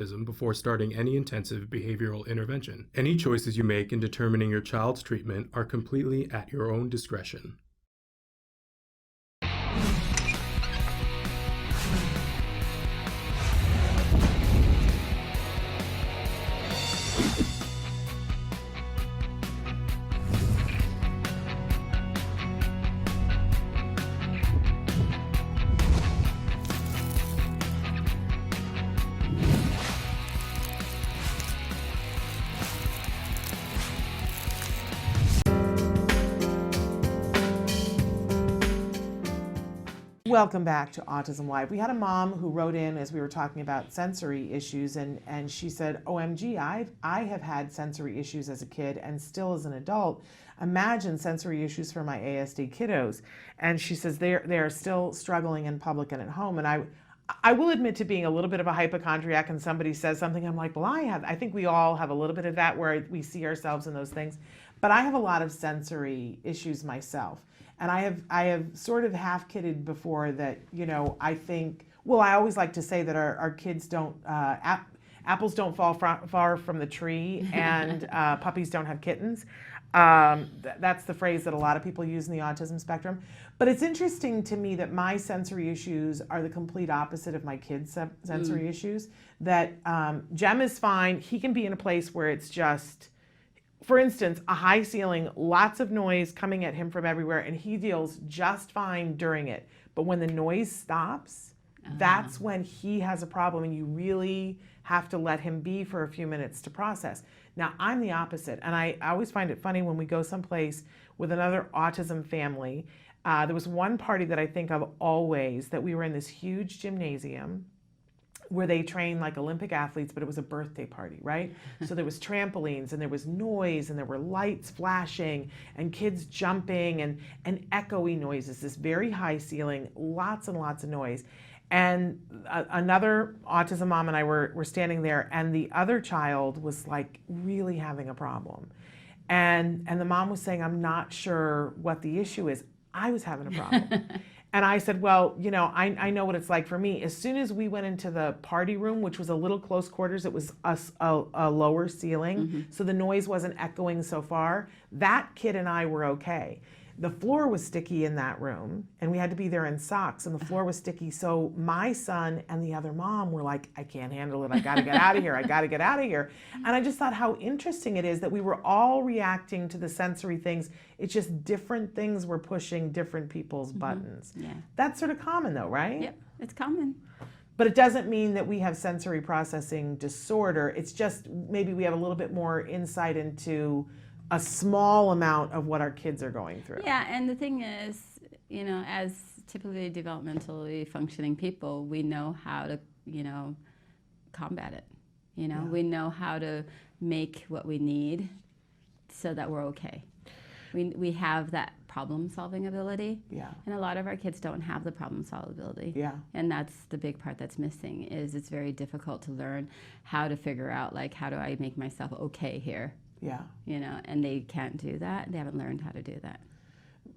before starting any intensive behavioral intervention. Any choices you make in determining your child's treatment are completely at your own discretion. Welcome back to Autism Live. We had a mom who wrote in as we were talking about sensory issues, and she said, OMG, I have had sensory issues as a kid and still as an adult. Imagine sensory issues for my ASD kiddos. And she says they're still struggling in public and at home. And I will admit to being a little bit of a hypochondriac, and somebody says something, I'm like, well, I think we all have a little bit of that where we see ourselves in those things. But I have a lot of sensory issues myself. And I have sort of half kidded before that, I think, well, I always like to say that our kids don't, apples don't fall far from the tree, and puppies don't have kittens. That's the phrase that a lot of people use in the autism spectrum. But it's interesting to me that my sensory issues are the complete opposite of my kids' sensory issues. That Jem is fine. He can be in a place where it's just, for instance, a high ceiling, lots of noise coming at him from everywhere, and he deals just fine during it. But when the noise stops, that's when he has a problem, and you really have to let him be for a few minutes to process. Now, I'm the opposite, and I always find it funny when we go someplace with another autism family. There was one party that I think of always, that we were in this huge gymnasium where they train like Olympic athletes, but it was a birthday party, right? So there was trampolines, and there was noise, and there were lights flashing, and kids jumping, and echoey noises, this very high ceiling, lots and lots of noise. And another autism mom and I were standing there, and the other child was like really having a problem. And the mom was saying, I'm not sure what the issue is. I was having a problem. And I said, well, I know what it's like for me. As soon as we went into the party room, which was a little close quarters, it was a lower ceiling, so the noise wasn't echoing so far, that kid and I were okay. The floor was sticky in that room, and we had to be there in socks, and the floor was sticky. So my son and the other mom were like, I can't handle it. I got to get out of here. I got to get out of here. And I just thought how interesting it is that we were all reacting to the sensory things. It's just different things were pushing different people's buttons. Yeah. That's sort of common though, right? Yep, it's common. But it doesn't mean that we have sensory processing disorder. It's just maybe we have a little bit more insight into a small amount of what our kids are going through. Yeah, and the thing is, as typically developmentally functioning people, we know how to, combat it. We know how to make what we need so that we're okay. We have that problem-solving ability. Yeah. And a lot of our kids don't have the problem-solving ability. Yeah. And that's the big part that's missing, is it's very difficult to learn how to figure out, like, how do I make myself okay here? Yeah. And they can't do that. They haven't learned how to do that.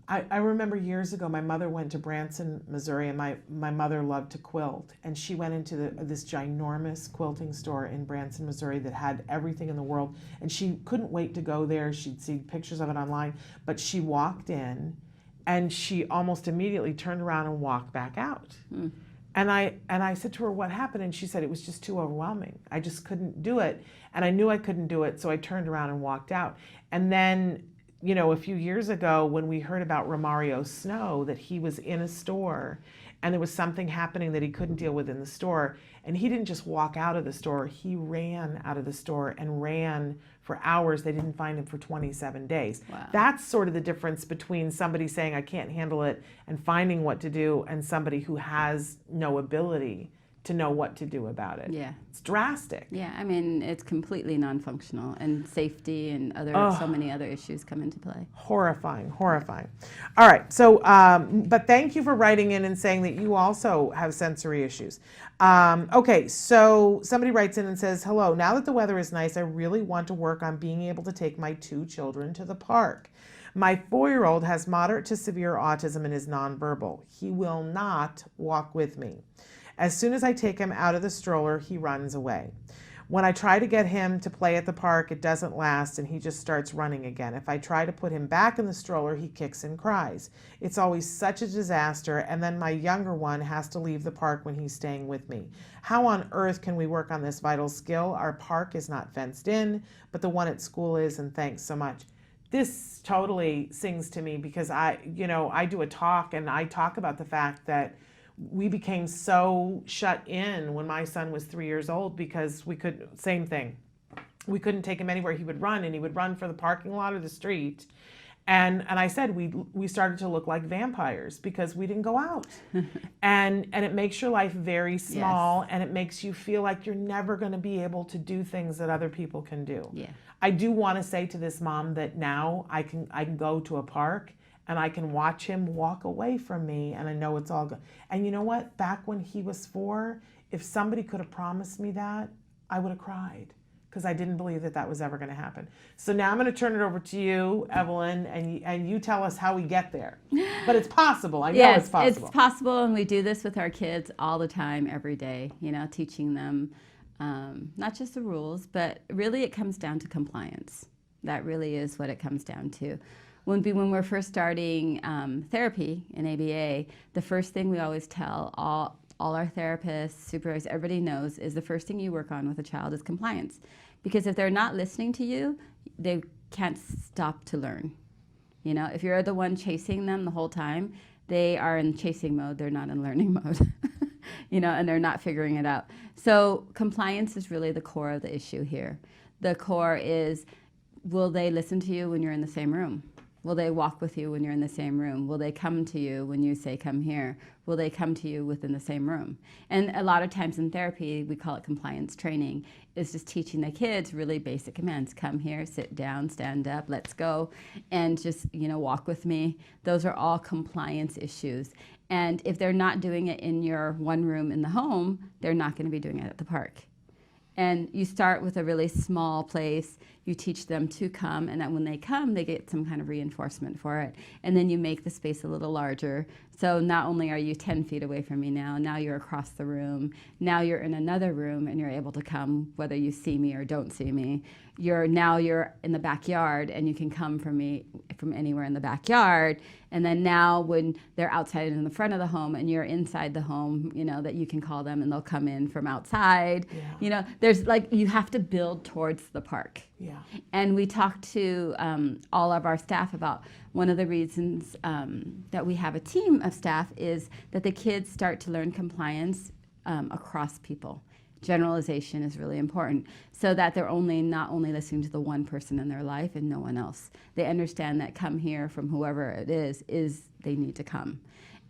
I remember years ago, my mother went to Branson, Missouri, and my mother loved to quilt. And she went into this ginormous quilting store in Branson, Missouri that had everything in the world. And she couldn't wait to go there. She'd see pictures of it online. But she walked in, and she almost immediately turned around and walked back out. And I said to her, what happened? And she said, it was just too overwhelming. I just couldn't do it. And I knew I couldn't do it, so I turned around and walked out. And then, a few years ago, when we heard about Romario Snow, that he was in a store and there was something happening that he couldn't deal with in the store, and he didn't just walk out of the store, he ran out of the store and ran for hours. They didn't find him for 27 days. Wow. That's sort of the difference between somebody saying, I can't handle it, and finding what to do, and somebody who has no ability to know what to do about it. Yeah. It's drastic. Yeah, I mean, it's completely non-functional, and safety and so many other issues come into play. Horrifying, horrifying. All right, so, but thank you for writing in and saying that you also have sensory issues. Okay, so somebody writes in and says, hello, now that the weather is nice, I really want to work on being able to take my 2 children to the park. My 4-year-old has moderate to severe autism and is nonverbal. He will not walk with me. As soon as I take him out of the stroller, he runs away. When I try to get him to play at the park, it doesn't last and he just starts running again. If I try to put him back in the stroller, he kicks and cries. It's always such a disaster, and then my younger one has to leave the park when he's staying with me. How on earth can we work on this vital skill? Our park is not fenced in, but the one at school is, and thanks so much. This totally sings to me because I do a talk and I talk about the fact that we became so shut in when my son was 3 years old because we couldn't take him anywhere. He would run, and he would run for the parking lot or the street. And I said we started to look like vampires because we didn't go out. and it makes your life very small, yes. And it makes you feel like you're never going to be able to do things that other people can do. Yeah. I do want to say to this mom that now I can go to a park and I can watch him walk away from me, and I know it's all good. And you know what? Back when he was 4, if somebody could have promised me that, I would have cried because I didn't believe that was ever going to happen. So now I'm going to turn it over to you, Evelyn, and you tell us how we get there. But it's possible. I know it's possible. It's possible, and we do this with our kids all the time, every day, teaching them not just the rules, but really it comes down to compliance. That really is what it comes down to. When we're first starting therapy in ABA, the first thing we always tell all our therapists, supervisors, everybody knows is the first thing you work on with a child is compliance. Because if they're not listening to you, they can't stop to learn. If you're the one chasing them the whole time, they are in chasing mode, they're not in learning mode. And they're not figuring it out. So compliance is really the core of the issue here. The core is, will they listen to you when you're in the same room? Will they walk with you when you're in the same room? Will they come to you when you say, come here? Will they come to you within the same room? And a lot of times in therapy, we call it compliance training. It's just teaching the kids really basic commands. Come here, sit down, stand up, let's go, and just, walk with me. Those are all compliance issues. And if they're not doing it in your one room in the home, they're not going to be doing it at the park. And you start with a really small place. You teach them to come, and that when they come, they get some kind of reinforcement for it. And then you make the space a little larger. So not only are you 10 feet away from me now you're across the room. Now you're in another room, and you're able to come whether you see me or don't see me. You're in the backyard, and you can come from me from anywhere in the backyard. And then now when they're outside in the front of the home and you're inside the home, that you can call them and they'll come in from outside. Yeah. There's you have to build towards the park. Yeah. And we talked to all of our staff about one of the reasons that we have a team of staff is that the kids start to learn compliance across people. Generalization is really important so that they're not only listening to the one person in their life and no one else. They understand that come here from whoever it is they need to come.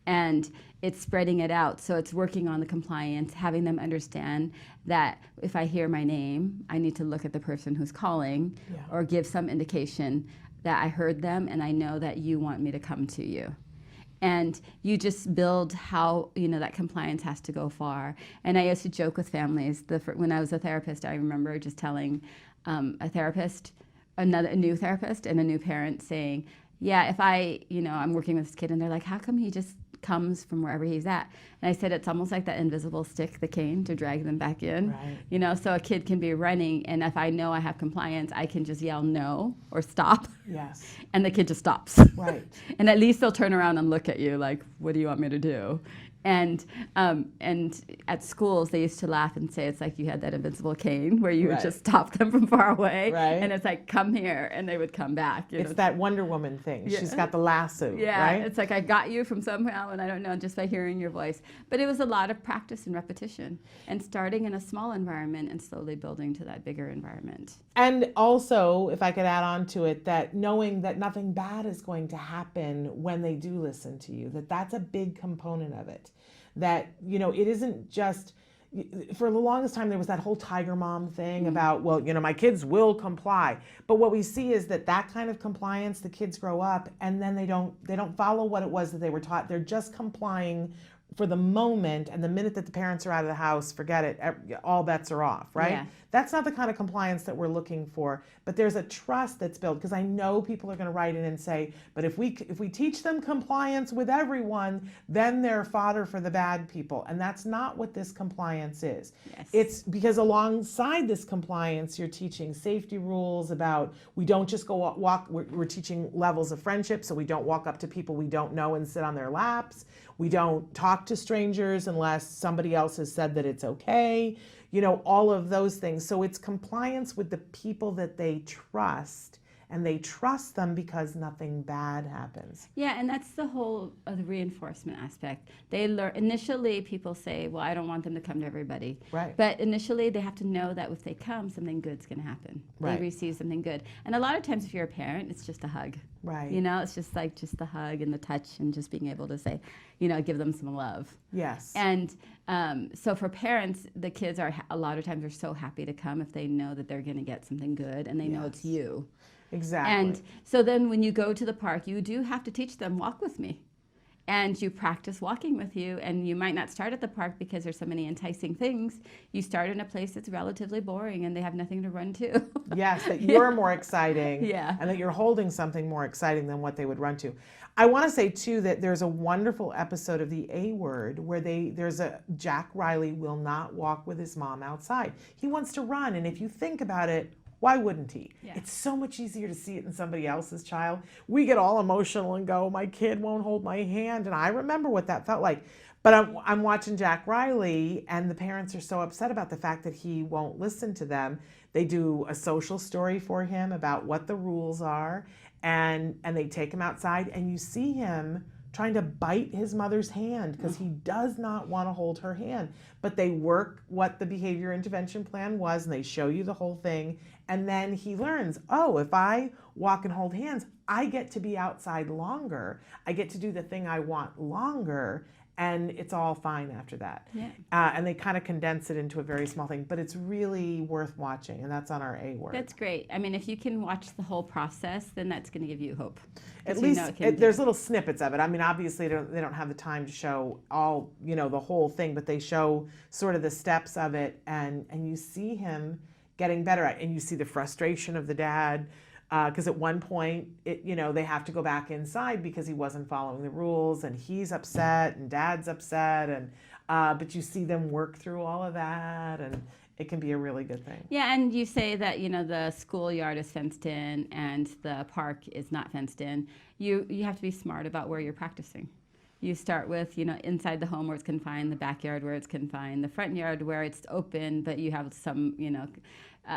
And it's spreading it out. So it's working on the compliance, having them understand that if I hear my name, I need to look at the person who's calling or give some indication that I heard them and I know that you want me to come to you. And you just build how, that compliance has to go far. And I used to joke with families. When I was a therapist, I remember just telling a therapist, a new therapist and a new parent saying, yeah, if I'm working with this kid and they're like, how come he just comes from wherever he's at? And I said, it's almost like that invisible stick, the cane, to drag them back in. Right. So a kid can be running, and if I know I have compliance, I can just yell no or stop. Yes. And the kid just stops. Right. And at least they'll turn around and look at you like, what do you want me to do? And at schools, they used to laugh and say it's like you had that invincible cane where you would just stop them from far away. Right. And it's like, come here, and they would come back. It's that Wonder Woman thing. Yeah. She's got the lasso, yeah, right? It's like I got you from somehow, and I don't know, just by hearing your voice. But it was a lot of practice and repetition, and starting in a small environment and slowly building to that bigger environment. And also, if I could add on to it, that knowing that nothing bad is going to happen when they do listen to you, that's a big component of it. That, it isn't just, for the longest time, there was that whole tiger mom thing about, well, my kids will comply. But what we see is that kind of compliance, the kids grow up and then they don't follow what it was that they were taught. They're just complying for the moment, and the minute that the parents are out of the house, forget it, all bets are off, right? Yeah. That's not the kind of compliance that we're looking for, but there's a trust that's built, because I know people are going to write in and say, but if we teach them compliance with everyone, then they're fodder for the bad people, and that's not what this compliance is. Yes. It's because alongside this compliance, you're teaching safety rules about, we don't just go walk, we're teaching levels of friendship, so we don't walk up to people we don't know and sit on their laps. We don't talk to strangers unless somebody else has said that it's okay. You know, all of those things. So it's compliance with the people that they trust, and they trust them because nothing bad happens. Yeah, and that's the whole of the reinforcement aspect. They learn initially. People say, "Well, I don't want them to come to everybody." Right. But initially, they have to know that if they come, something good's going to happen. Right. They receive something good. And a lot of times, if you're a parent, it's just a hug. Right. You know, it's just like the hug and the touch and just being able to say, you know, give them some love. Yes. And so for parents, the kids are a lot of times are so happy to come if they know that they're going to get something good and they know it's you. Exactly. And so then when you go to the park, you do have to teach them, walk with me. And you practice walking with you, and you might not start at the park because there's so many enticing things. You start in a place that's relatively boring and they have nothing to run to. Yes, that you're more exciting. Yeah. And that you're holding something more exciting than what they would run to. I want to say too that there's a wonderful episode of The A Word where there's a Jack Riley will not walk with his mom outside. He wants to run, and if you think about it, why wouldn't he? Yeah. It's so much easier to see it in somebody else's child. We get all emotional and go, my kid won't hold my hand. And I remember what that felt like. But I'm watching Jack Riley, and the parents are so upset about the fact that he won't listen to them. They do a social story for him about what the rules are, and they take him outside, and you see him trying to bite his mother's hand because he does not want to hold her hand. But they work what the behavior intervention plan was, and they show you the whole thing. And then he learns, oh, if I walk and hold hands, I get to be outside longer. I get to do the thing I want longer. And it's all fine after that. Yeah. And they kind of condense it into a very small thing, but it's really worth watching, and that's on our A Word. That's great. I mean, if you can watch the whole process, then that's going to give you hope. At 'Cause least you know there's little snippets of it. I mean, obviously they don't have the time to show all, you know, the whole thing, but they show sort of the steps of it, and you see him getting better at it, and you see the frustration of the dad. Because at one point, they have to go back inside because he wasn't following the rules, and he's upset, and dad's upset, and but you see them work through all of that, and it can be a really good thing. Yeah, and you say that, you know, the schoolyard is fenced in and the park is not fenced in. You have to be smart about where you're practicing. You start with, you know, inside the home where it's confined, the backyard where it's confined, the front yard where it's open, but you have some, you know,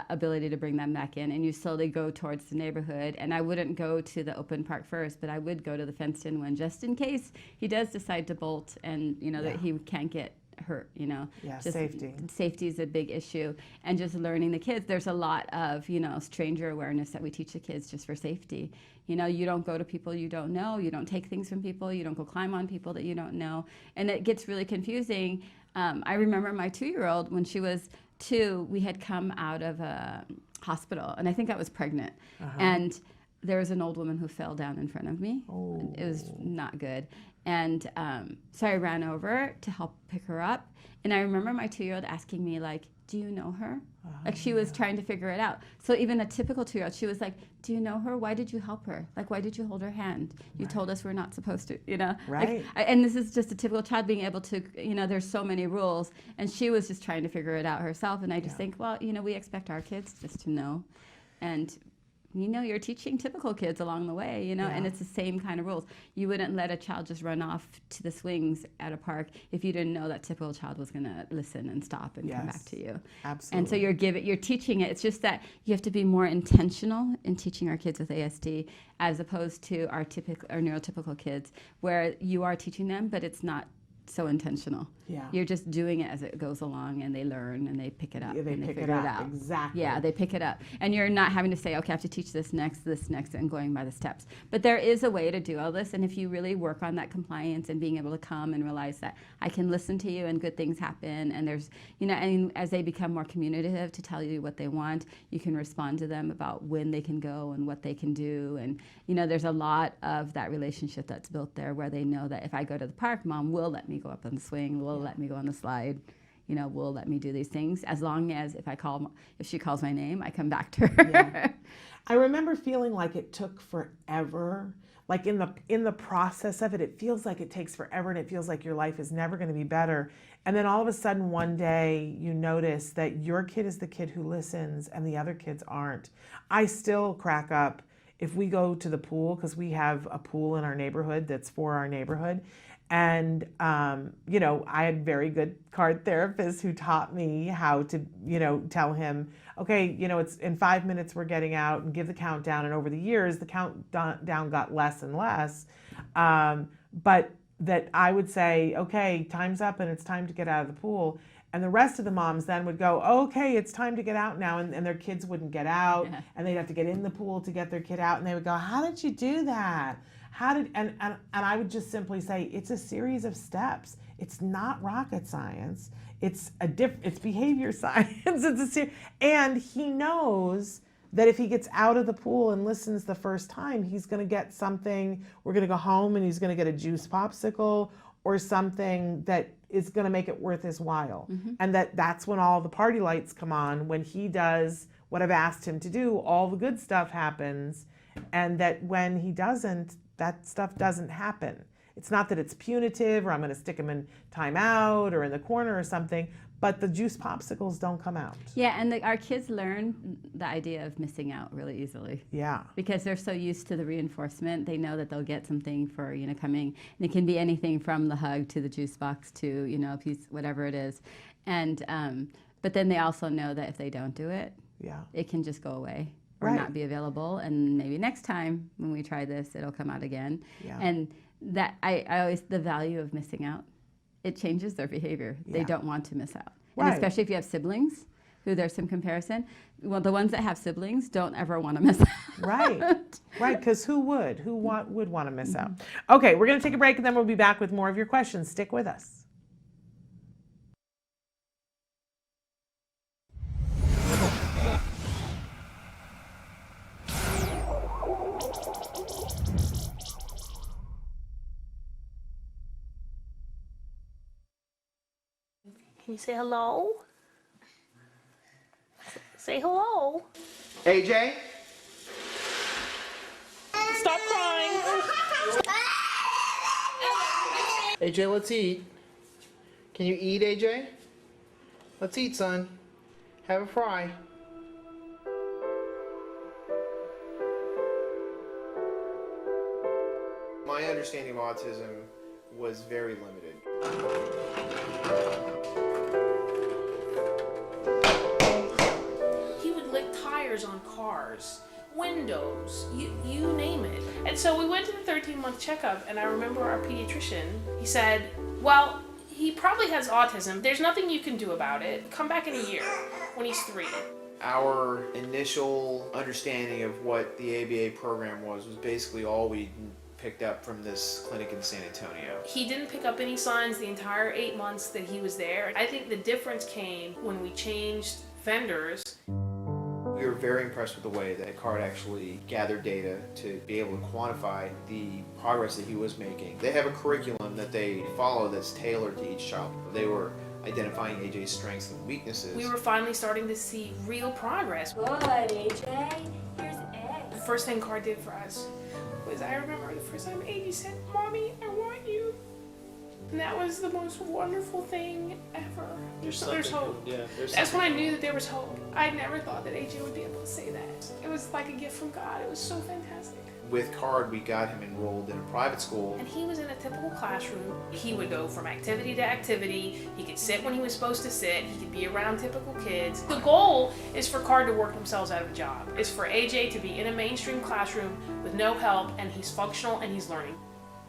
ability to bring them back in, and you slowly go towards the neighborhood. And I wouldn't go to the open park first, but I would go to the fenced-in one just in case he does decide to bolt, and you know that he can't get hurt. You know, Yeah, just safety. Safety is a big issue, and just learning the kids. There's a lot of, you know, stranger awareness that we teach the kids just for safety. You know, you don't go to people you don't know. You don't take things from people. You don't go climb on people that you don't know, and it gets really confusing. I remember my 2-year-old when she was 2, we had come out of a hospital, and I think I was pregnant. And there was an old woman who fell down in front of me. Oh. It was not good. And so I ran over to help pick her up. And I remember my 2-year-old asking me, like, do you know her? Like, she was trying to figure it out. So even a typical 2-year-old, she was like, do you know her? Why did you help her? Like, why did you hold her hand? You told us we're not supposed to, you know? Right. Like, and this is just a typical child being able to, you know, there's so many rules. And she was just trying to figure it out herself. And I just think, well, you know, we expect our kids just to know. And you know, you're teaching typical kids along the way, you know, and it's the same kind of rules. You wouldn't let a child just run off to the swings at a park if you didn't know that typical child was going to listen and stop and come back to you. Absolutely. And so you're teaching it. It's just that you have to be more intentional in teaching our kids with ASD as opposed to our neurotypical kids, where you are teaching them, but it's not so intentional. Yeah. You're just doing it as it goes along, and they learn and they pick it up. Yeah, they and pick figure it up. out. Exactly. Yeah, they pick it up. And you're not having to say, okay, I have to teach this next, and going by the steps. But there is a way to do all this, and if you really work on that compliance and being able to come and realize that I can listen to you and good things happen, and there's, you know, and as they become more communicative to tell you what they want, you can respond to them about when they can go and what they can do. And, you know, there's a lot of that relationship that's built there where they know that if I go to the park, Mom will let me me go up on the swing, will let me go on the slide, will let me do these things, as long as if she calls my name, I come back to her. Yeah. I remember feeling like it took forever. Like in the process of it, it feels like it takes forever, and it feels like your life is never going to be better. And then all of a sudden one day you notice that your kid is the kid who listens and the other kids aren't. I still crack up if we go to the pool, because we have a pool in our neighborhood that's for our neighborhood. And, I had very good card therapists who taught me how to, tell him, okay, it's in 5 minutes we're getting out, and give the countdown. And over the years, the countdown got less and less. But that I would say, okay, time's up and it's time to get out of the pool. And the rest of the moms then would go, okay, it's time to get out now. And their kids wouldn't get out, and they'd have to get in the pool to get their kid out. And they would go, how did you do that? And I would just simply say, it's a series of steps. It's not rocket science. It's behavior science. And he knows that if he gets out of the pool and listens the first time, he's going to get something. We're going to go home and he's going to get a juice popsicle or something that is going to make it worth his while. Mm-hmm. And that's when all the party lights come on. When he does what I've asked him to do, all the good stuff happens. And that when he doesn't, that stuff doesn't happen. It's not that it's punitive or I'm going to stick him in timeout or in the corner or something, but the juice popsicles don't come out. Yeah, and our kids learn the idea of missing out really easily. Yeah. Because they're so used to the reinforcement. They know that they'll get something for, coming. And it can be anything from the hug to the juice box to, a piece, whatever it is. And, but then they also know that if they don't do it, it can just go away. Or not be available, and maybe next time when we try this, it'll come out again. Yeah. And that I always, the value of missing out, it changes their behavior. Yeah. They don't want to miss out. And especially if you have siblings, who there's some comparison. Well, the ones that have siblings don't ever want to miss out. Right, because who would? Who would want to miss out? Okay, we're going to take a break, and then we'll be back with more of your questions. Stick with us. Can you say hello? Say hello. AJ? Stop crying. AJ, let's eat. Can you eat, AJ? Let's eat, son. Have a fry. My understanding of autism was very limited. He would lick tires on cars, windows, you name it. And so we went to the 13-month checkup, and I remember our pediatrician, he said, well, he probably has autism. There's nothing you can do about it. Come back in a year when he's 3. Our initial understanding of what the ABA program was basically all we picked up from this clinic in San Antonio. He didn't pick up any signs the entire 8 months that he was there. I think the difference came when we changed vendors. We were very impressed with the way that CARD actually gathered data to be able to quantify the progress that he was making. They have a curriculum that they follow that's tailored to each child. They were identifying AJ's strengths and weaknesses. We were finally starting to see real progress. Good, AJ. Here's eggs. The first thing CARD did for us was, I remember the first time AJ said, "Mommy, I want you." And that was the most wonderful thing ever. There's hope. Yeah, that's when I knew that there was hope. I never thought that AJ would be able to say that. It was like a gift from God. It was so fantastic. With CARD, we got him enrolled in a private school. And he was in a typical classroom. He would go from activity to activity. He could sit when he was supposed to sit. He could be around typical kids. The goal is for CARD to work themselves out of a job. It's for AJ to be in a mainstream classroom with no help, and he's functional and he's learning.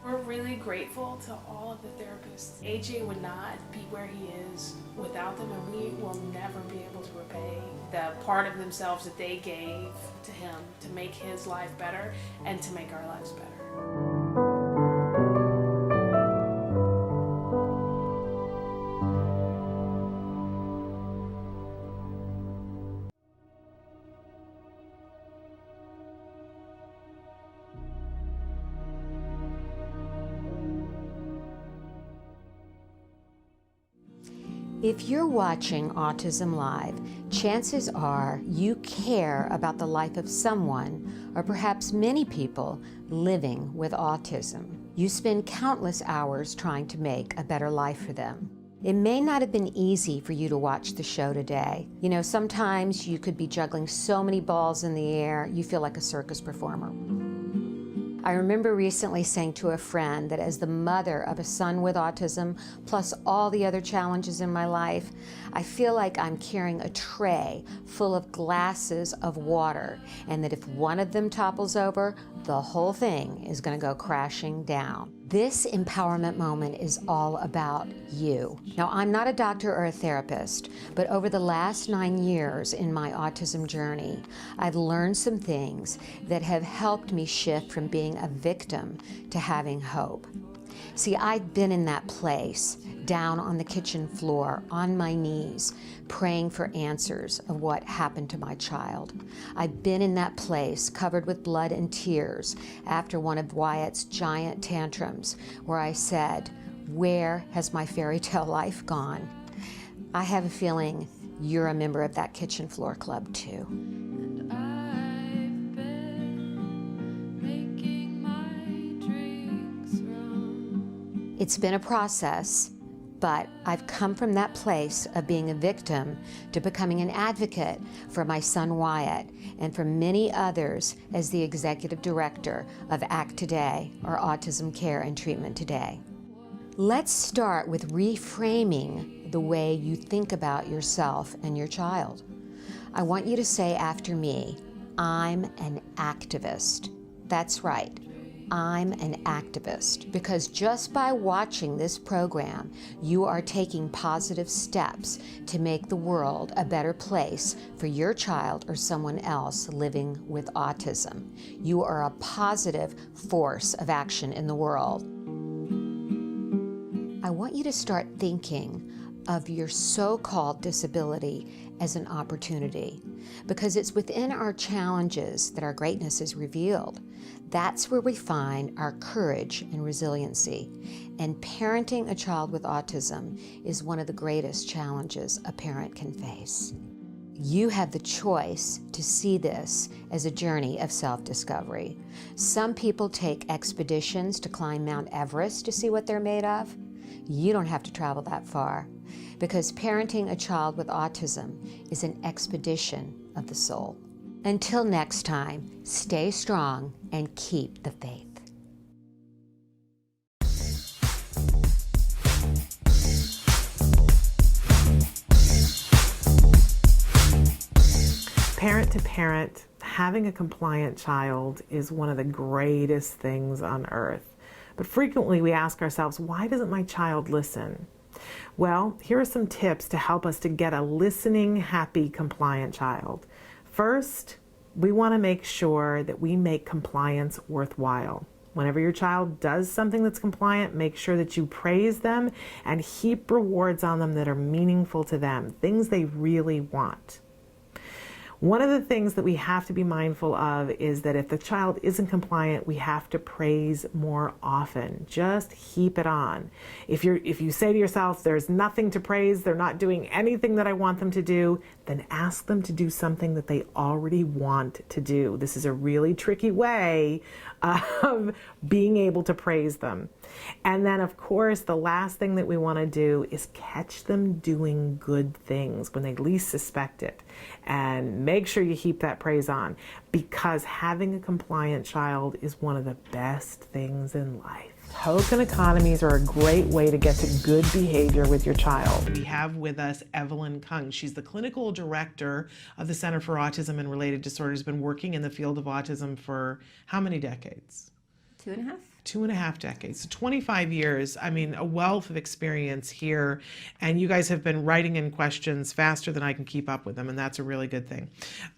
We're really grateful to all of the therapists. AJ would not be where he is without them, and we will never be able to repay the part of themselves that they gave to him to make his life better and to make our lives better. If you're watching Autism Live, chances are you care about the life of someone, or perhaps many people, living with autism. You spend countless hours trying to make a better life for them. It may not have been easy for you to watch the show today. You know, sometimes you could be juggling so many balls in the air, you feel like a circus performer. I remember recently saying to a friend that as the mother of a son with autism, plus all the other challenges in my life, I feel like I'm carrying a tray full of glasses of water, and that if one of them topples over, the whole thing is going to go crashing down. This empowerment moment is all about you. Now, I'm not a doctor or a therapist, but over the last 9 years in my autism journey, I've learned some things that have helped me shift from being a victim to having hope. See, I've been in that place, down on the kitchen floor, on my knees, praying for answers of what happened to my child. I've been in that place, covered with blood and tears, after one of Wyatt's giant tantrums, where I said, "Where has my fairy tale life gone?" I have a feeling you're a member of that kitchen floor club too. It's been a process, but I've come from that place of being a victim to becoming an advocate for my son Wyatt and for many others as the executive director of ACT Today, or Autism Care and Treatment Today. Let's start with reframing the way you think about yourself and your child. I want you to say after me, "I'm an activist." That's right. I'm an activist, because just by watching this program, you are taking positive steps to make the world a better place for your child or someone else living with autism. You are a positive force of action in the world. I want you to start thinking of your so-called disability as an opportunity, because it's within our challenges that our greatness is revealed. That's where we find our courage and resiliency. And parenting a child with autism is one of the greatest challenges a parent can face. You have the choice to see this as a journey of self-discovery. Some people take expeditions to climb Mount Everest to see what they're made of. You don't have to travel that far, because parenting a child with autism is an expedition of the soul. Until next time, stay strong and keep the faith. Parent to parent, having a compliant child is one of the greatest things on earth. But frequently we ask ourselves, why doesn't my child listen? Well, here are some tips to help us to get a listening, happy, compliant child. First, we want to make sure that we make compliance worthwhile. Whenever your child does something that's compliant, make sure that you praise them and heap rewards on them that are meaningful to them, things they really want. One of the things that we have to be mindful of is that if the child isn't compliant, we have to praise more often. Just heap it on. If you say to yourself, there's nothing to praise, they're not doing anything that I want them to do, then ask them to do something that they already want to do. This is a really tricky way of being able to praise them. And then, of course, the last thing that we want to do is catch them doing good things when they least suspect it. And make sure you heap that praise on, because having a compliant child is one of the best things in life. Token economies are a great way to get to good behavior with your child. We have with us Evelyn Kung. She's the clinical director of the Center for Autism and Related Disorders, been working in the field of autism for how many decades? 2.5. 2.5 decades, so 25 years. I mean, a wealth of experience here, and you guys have been writing in questions faster than I can keep up with them, and that's a really good thing.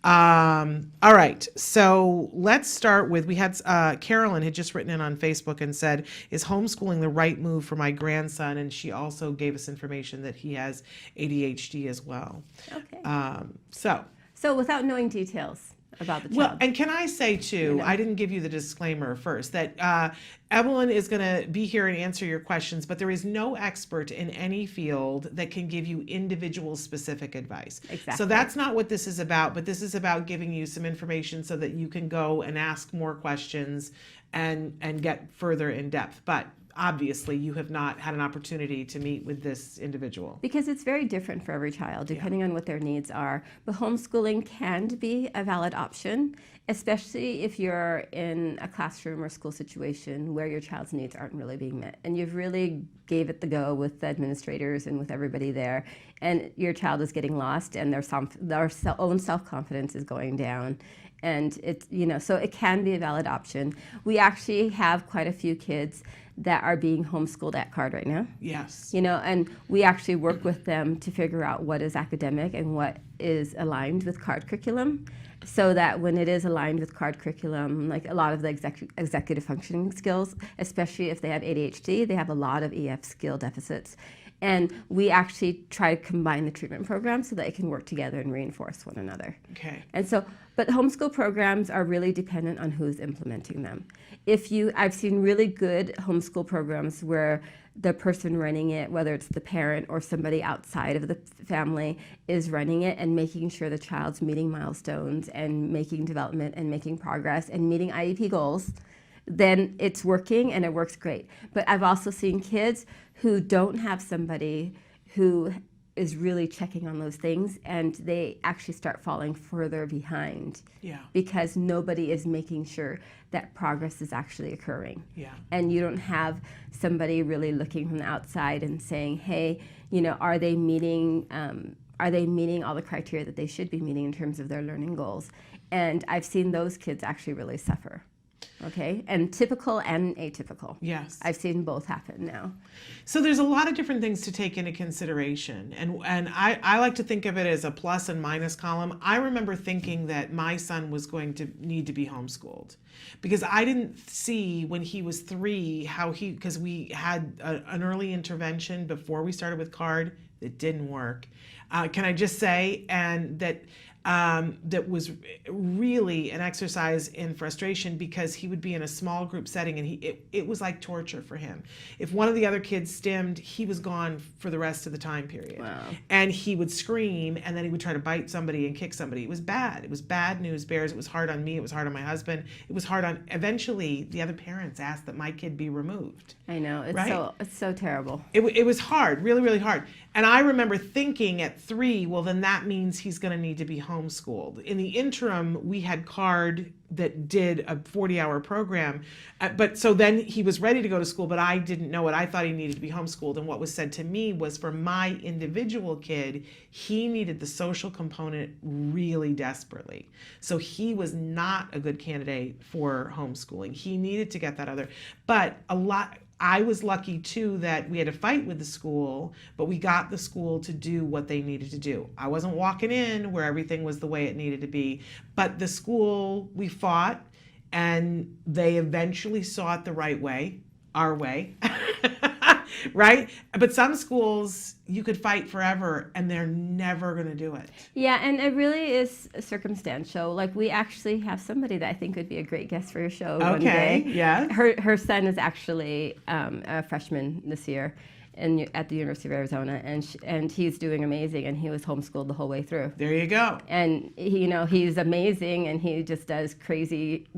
All right, so let's start with, we had Carolyn had just written in on Facebook and said, is homeschooling the right move for my grandson? And she also gave us information that he has ADHD as well. Okay. So So without knowing details, about the child. Well, and can I say too, You know? I didn't give you the disclaimer first, that Evelyn is going to be here and answer your questions, but there is no expert in any field that can give you individual specific advice. Exactly. So that's not what this is about, but this is about giving you some information so that you can go and ask more questions and get further in depth. But obviously you have not had an opportunity to meet with this individual. Because it's very different for every child, depending on what their needs are. But homeschooling can be a valid option, especially if you're in a classroom or school situation where your child's needs aren't really being met. And you've really gave it the go with the administrators and with everybody there. And your child is getting lost and their own self-confidence is going down. And it's, so it can be a valid option. We actually have quite a few kids that are being homeschooled at CARD right now. Yes. And we actually work with them to figure out what is academic and what is aligned with CARD curriculum, so that when it is aligned with CARD curriculum, like a lot of the executive functioning skills, especially if they have ADHD, they have a lot of EF skill deficits. And we actually try to combine the treatment programs so that it can work together and reinforce one another. Okay. And so, but homeschool programs are really dependent on who's implementing them. I've seen really good homeschool programs where the person running it, whether it's the parent or somebody outside of the family, is running it and making sure the child's meeting milestones and making development and making progress and meeting IEP goals, then it's working and it works great. But I've also seen kids who don't have somebody who is really checking on those things, and they actually start falling further behind. Yeah. Because nobody is making sure that progress is actually occurring. Yeah. And you don't have somebody really looking from the outside and saying, hey, are they meeting all the criteria that they should be meeting in terms of their learning goals? And I've seen those kids actually really suffer. Okay, and typical and atypical. Yes. I've seen both happen now. So there's a lot of different things to take into consideration. And I like to think of it as a plus and minus column. I remember thinking that my son was going to need to be homeschooled because I didn't see when he was 3 because we had an early intervention before we started with CARD that didn't work. Can I just say, and that was really an exercise in frustration because he would be in a small group setting and it was like torture for him. If one of the other kids stimmed, he was gone for the rest of the time period. Wow. And he would scream and then he would try to bite somebody and kick somebody. It was bad. It was bad news bears. It was hard on me. It was hard on my husband. It was hard on, eventually the other parents asked that my kid be removed. I know, it's so terrible. It was hard, really, really hard. And I remember thinking at 3, well, then that means he's going to need to be homeschooled. In the interim, we had CARD that did a 40-hour program. But so then he was ready to go to school, but I didn't know it. I thought he needed to be homeschooled. And what was said to me was for my individual kid, he needed the social component really desperately. So he was not a good candidate for homeschooling. He needed to get that other. But I was lucky too that we had to fight with the school, but we got the school to do what they needed to do. I wasn't walking in where everything was the way it needed to be, but the school, we fought, and they eventually saw it the right way, our way, right? But some schools, you could fight forever and they're never going to do it. Yeah, and it really is circumstantial. Like, we actually have somebody that I think would be a great guest for your show one day. Yeah. Her son is actually a freshman this year at the University of Arizona, and he's doing amazing, and he was homeschooled the whole way through. There you go. And he's amazing, and he just does crazy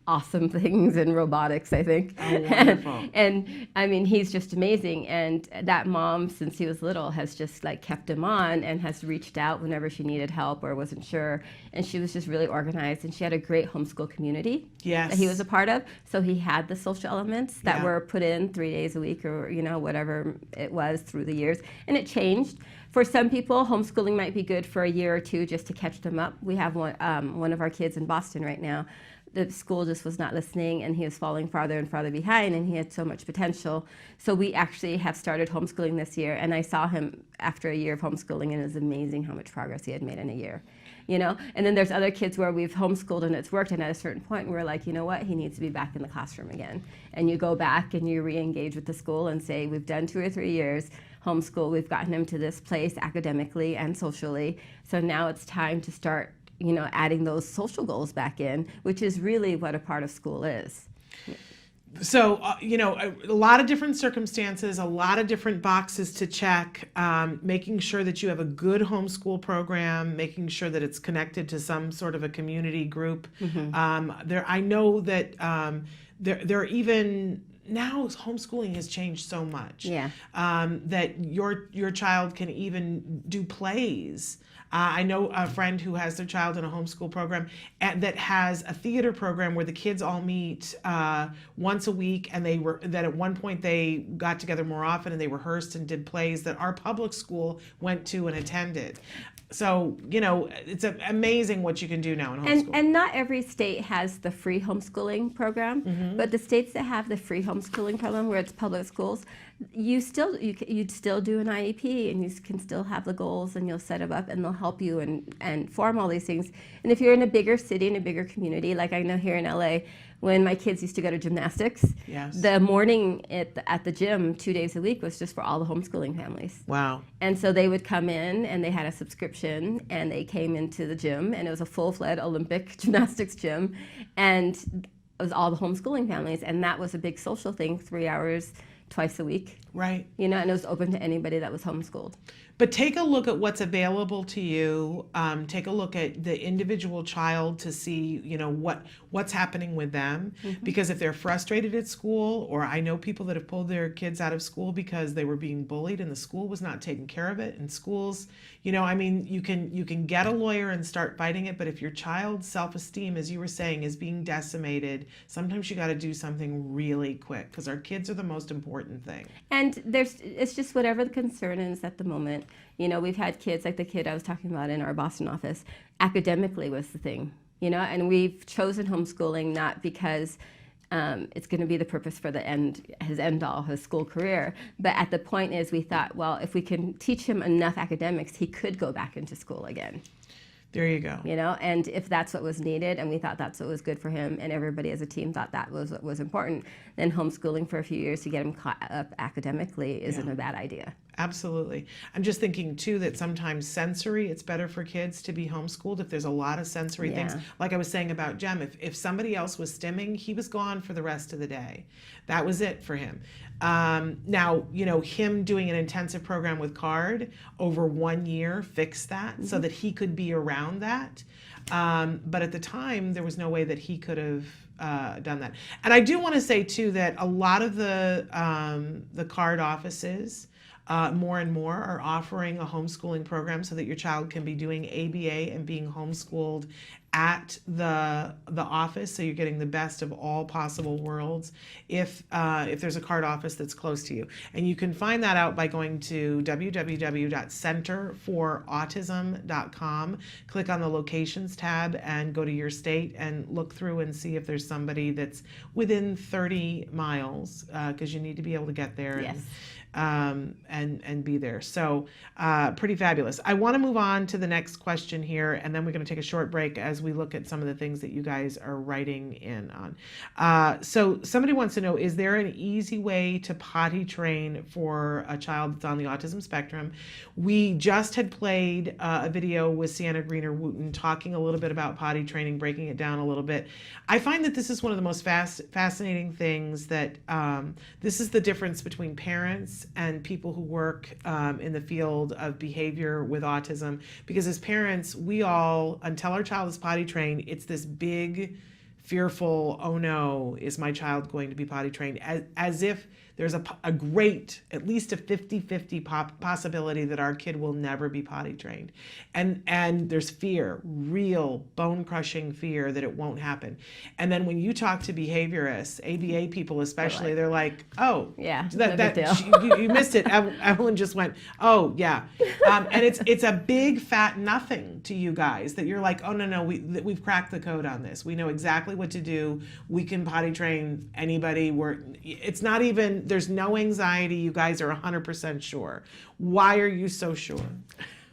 awesome things in robotics, I think. Oh, wonderful. And I mean, he's just amazing. And that mom, since he was little, has just kept him on and has reached out whenever she needed help or wasn't sure. And she was just really organized, and she had a great homeschool community that he was a part of. So he had the social elements that were put in 3 days a week or, whatever it was through the years. And it changed. For some people, homeschooling might be good for a year or two just to catch them up. We have one of our kids in Boston right now. The school just was not listening, and he was falling farther and farther behind, and he had so much potential. So we actually have started homeschooling this year, and I saw him after a year of homeschooling, and it was amazing how much progress he had made in a year. And then there's other kids where we've homeschooled and it's worked, and at a certain point we're like, you know what, he needs to be back in the classroom again. And you go back and you re-engage with the school and say, we've done 2 or 3 years homeschool, we've gotten him to this place academically and socially, so now it's time to start adding those social goals back in, which is really what a part of school is. So, a lot of different circumstances, a lot of different boxes to check, making sure that you have a good homeschool program, making sure that it's connected to some sort of a community group. I know that there are even now homeschooling has changed so much that your child can even do plays. I know a friend who has their child in a homeschool program that has a theater program where the kids all meet once a week, and that at one point they got together more often and they rehearsed and did plays that our public school went to and attended. So, it's amazing what you can do now in homeschool. And not every state has the free homeschooling program, but the states that have the free homeschooling program where it's public schools, you'd still do an IEP, and you can still have the goals, and you'll set them up, and they'll help you and form all these things. And if you're in a bigger city, in a bigger community, like I know here in LA, when my kids used to go to gymnastics, the morning at the gym 2 days a week was just for all the homeschooling families. Wow. And so they would come in, and they had a subscription, and they came into the gym, and it was a full-fledged Olympic gymnastics gym, and it was all the homeschooling families, and that was a big social thing, 3 hours twice a week. Right. And it was open to anybody that was homeschooled. But take a look at what's available to you. Take a look at the individual child to see, what's happening with them. Because if they're frustrated at school, or I know people that have pulled their kids out of school because they were being bullied and the school was not taking care of it. And schools, you can get a lawyer and start fighting it. But if your child's self-esteem, as you were saying, is being decimated, sometimes you got to do something really quick, because our kids are the most important thing. And it's just whatever the concern is at the moment. We've had kids, like the kid I was talking about in our Boston office, academically was the thing, and we've chosen homeschooling not because it's going to be the purpose for his school career, but at the point is we thought, well, if we can teach him enough academics, he could go back into school again. There you go. And if that's what was needed, and we thought that's what was good for him, and everybody as a team thought that was what was important, then homeschooling for a few years to get him caught up academically isn't a bad idea. Absolutely. I'm just thinking too that sometimes sensory, it's better for kids to be homeschooled if there's a lot of sensory things. Like I was saying about Jem, if somebody else was stimming, he was gone for the rest of the day. That was it for him. Now, him doing an intensive program with CARD over 1 year fixed that so that he could be around that. But at the time, there was no way that he could have done that. And I do want to say too that a lot of the CARD offices more and more are offering a homeschooling program so that your child can be doing ABA and being homeschooled at the office, so you're getting the best of all possible worlds if there's a CARD office that's close to you. And you can find that out by going to www.centerforautism.com, click on the locations tab and go to your state and look through and see if there's somebody that's within 30 miles, because you need to be able to get there. Yes. And be there. So pretty fabulous. I want to move on to the next question here, and then we're going to take a short break as we look at some of the things that you guys are writing in on. So somebody wants to know, is there an easy way to potty train for a child that's on the autism spectrum? We just had played a video with Sienna Greener-Wooten talking a little bit about potty training, breaking it down a little bit. I find that this is one of the most fascinating things, that this is the difference between parents and people who work in the field of behavior with autism. Because as parents, we all, until our child is potty trained, it's this big, fearful, oh no, is my child going to be potty trained? As if there's a great, at least a 50-50 possibility that our kid will never be potty trained. And there's fear, real bone-crushing fear that it won't happen. And then when you talk to behaviorists, ABA people especially, they're like, oh, yeah, you missed it. Evelyn just went, oh, yeah. And it's a big fat nothing to you guys that you're like, oh, no, we've cracked the code on this. We know exactly what to do. We can potty train anybody. It's not even, there's no anxiety. You guys are 100% sure. Why are you so sure?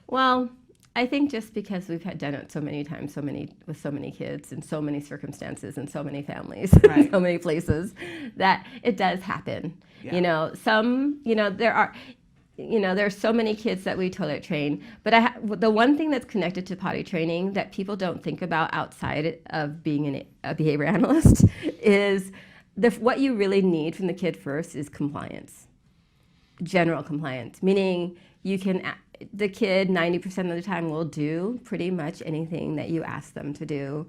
Well, I think just because we've done it so many times, with so many kids in so many circumstances and so many families, right. so many places, that it does happen. Yeah. There are, there's so many kids that we toilet train, but the one thing that's connected to potty training that people don't think about outside of being a behavior analyst is what you really need from the kid first is compliance, general compliance, meaning the kid 90% of the time will do pretty much anything that you ask them to do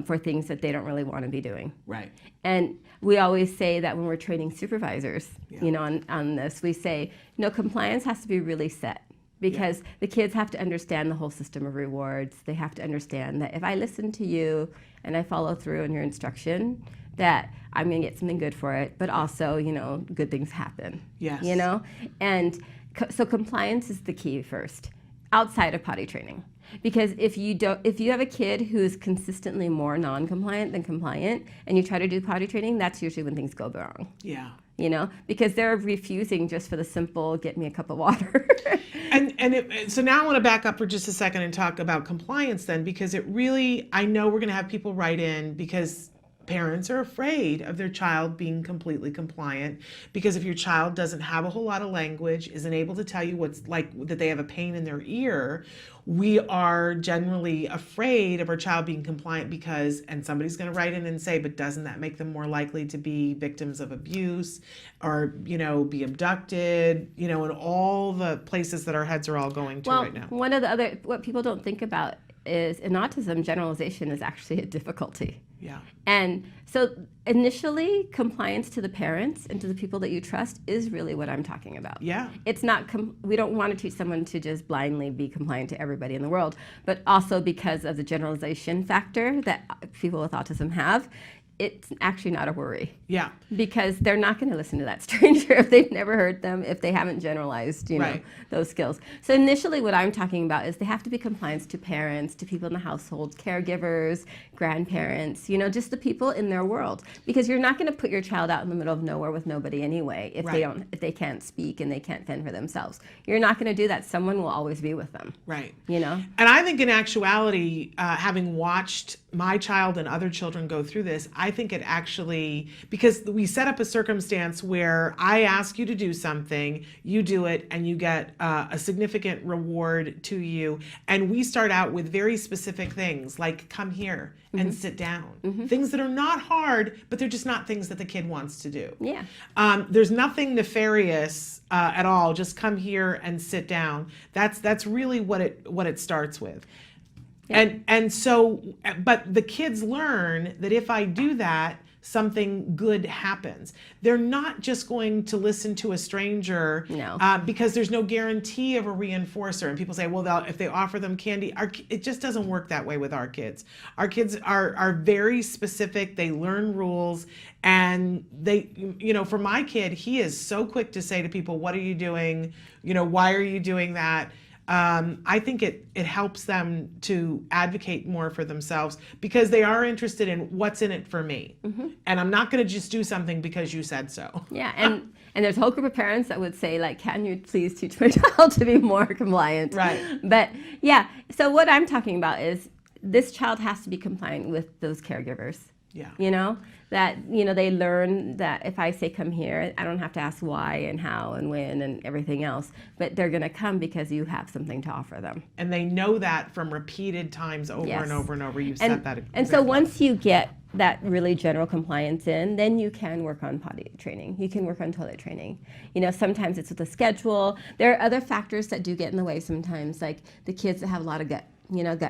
for things that they don't really want to be doing. Right. And we always say that when we're training supervisors, on this, we say, compliance has to be really set because the kids have to understand the whole system of rewards. They have to understand that if I listen to you and I follow through on your instruction, that I'm going to get something good for it, but also, good things happen. Yes. And so compliance is the key first, outside of potty training. Because if you have a kid who is consistently more non-compliant than compliant, and you try to do potty training, that's usually when things go wrong. Yeah. Because they're refusing just for the simple, get me a cup of water. So now I want to back up for just a second and talk about compliance then, because I know we're going to have people write in because parents are afraid of their child being completely compliant, because if your child doesn't have a whole lot of language, isn't able to tell you what's like, that they have a pain in their ear, we are generally afraid of our child being compliant and somebody's going to write in and say, but doesn't that make them more likely to be victims of abuse or, be abducted, and all the places that our heads are all going to right now. One of what people don't think about is in autism, generalization is actually a difficulty. Yeah. And so initially, compliance to the parents and to the people that you trust is really what I'm talking about. Yeah. It's not, we don't want to teach someone to just blindly be compliant to everybody in the world, but also because of the generalization factor that people with autism have, it's actually not a worry. Yeah. Because they're not going to listen to that stranger if they've never heard them, if they haven't generalized, Right. those skills. So initially what I'm talking about is they have to be compliant to parents, to people in the household, caregivers, grandparents, just the people in their world. Because you're not going to put your child out in the middle of nowhere with nobody anyway if Right. if they can't speak and they can't fend for themselves. You're not going to do that. Someone will always be with them. Right. And I think in actuality, having watched my child and other children go through this, I think it actually, because we set up a circumstance where I ask you to do something, you do it, and you get a significant reward to you. And we start out with very specific things like come here and sit down. Things that are not hard, but they're just not things that the kid wants to do. Yeah. There's nothing nefarious at all. Just come here and sit down. That's really what it starts with. Yeah. And so, but the kids learn that if I do that, something good happens. They're not just going to listen to a stranger because there's no guarantee of a reinforcer. And people say, well, if they offer them candy, it just doesn't work that way with our kids. Our kids are very specific. They learn rules. And they, for my kid, he is so quick to say to people, what are you doing? Why are you doing that? I think it helps them to advocate more for themselves because they are interested in what's in it for me. And I'm not going to just do something because you said so. Yeah, and there's a whole group of parents that would say, like, can you please teach my child to be more compliant? Right. But, yeah, so what I'm talking about is this child has to be compliant with those caregivers. Yeah. That, they learn that if I say come here, I don't have to ask why and how and when and everything else, but they're going to come because you have something to offer them. And they know that from repeated times over Yes. and over and over. You've set that. And so once you get that really general compliance in, then you can work on potty training. You can work on toilet training. Sometimes it's with a schedule. There are other factors that do get in the way sometimes, like the kids that have a lot of gut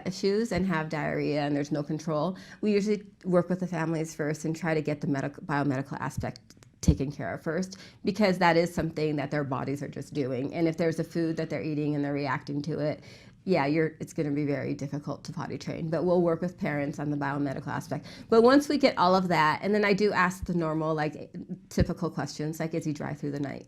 issues and have diarrhea and there's no control. We usually work with the families first and try to get the biomedical aspect taken care of first, because that is something that their bodies are just doing. And if there's a food that they're eating and they're reacting to it, it's going to be very difficult to potty train. But we'll work with parents on the biomedical aspect. But once we get all of that, and then I do ask the normal, typical questions, like, is he dry through the night?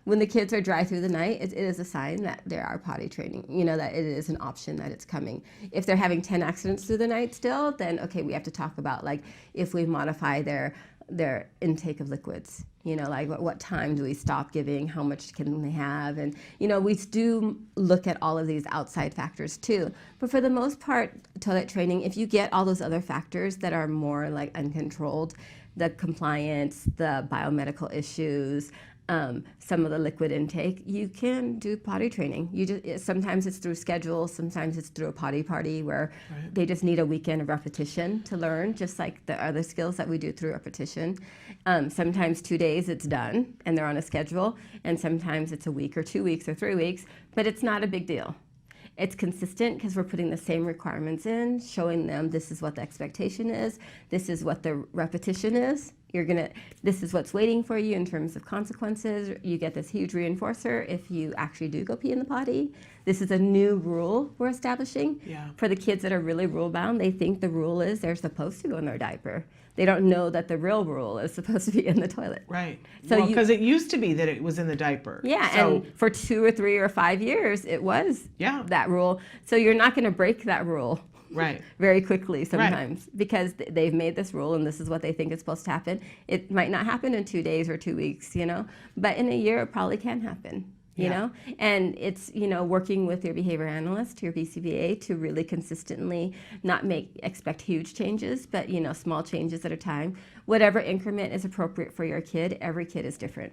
When the kids are dry through the night, it is a sign that they are potty training, that it is an option, that it's coming. If they're having 10 accidents through the night still, then, okay, we have to talk about, if we modify their intake of liquids, what time do we stop giving, how much can they have, and, we do look at all of these outside factors too. But for the most part, toilet training, if you get all those other factors that are more uncontrolled, the compliance, the biomedical issues, some of the liquid intake, you can do potty training. Sometimes it's through schedule, sometimes it's through a potty party where they just need a weekend of repetition to learn, just like the other skills that we do through repetition. Sometimes 2 days it's done and they're on a schedule, and sometimes it's a week or 2 weeks or 3 weeks, but it's not a big deal. It's consistent because we're putting the same requirements in, showing them this is what the expectation is, this is what the repetition is. This is what's waiting for you in terms of consequences. You get this huge reinforcer if you actually do go pee in the potty. This is a new rule we're establishing. Yeah. For the kids that are really rule bound, they think the rule is they're supposed to go in their diaper. They don't know that the real rule is supposed to be in the toilet. Right. So because it used to be that it was in the diaper. Yeah, so, and for 2 or 3 or 5 years, it was that rule. So you're not going to break that rule. Right. Very quickly sometimes because they've made this rule and this is what they think is supposed to happen. It might not happen in 2 days or 2 weeks, but in a year it probably can happen, you know? And it's, working with your behavior analyst, your BCBA, to really consistently not expect huge changes, but, small changes at a time. Whatever increment is appropriate for your kid, every kid is different.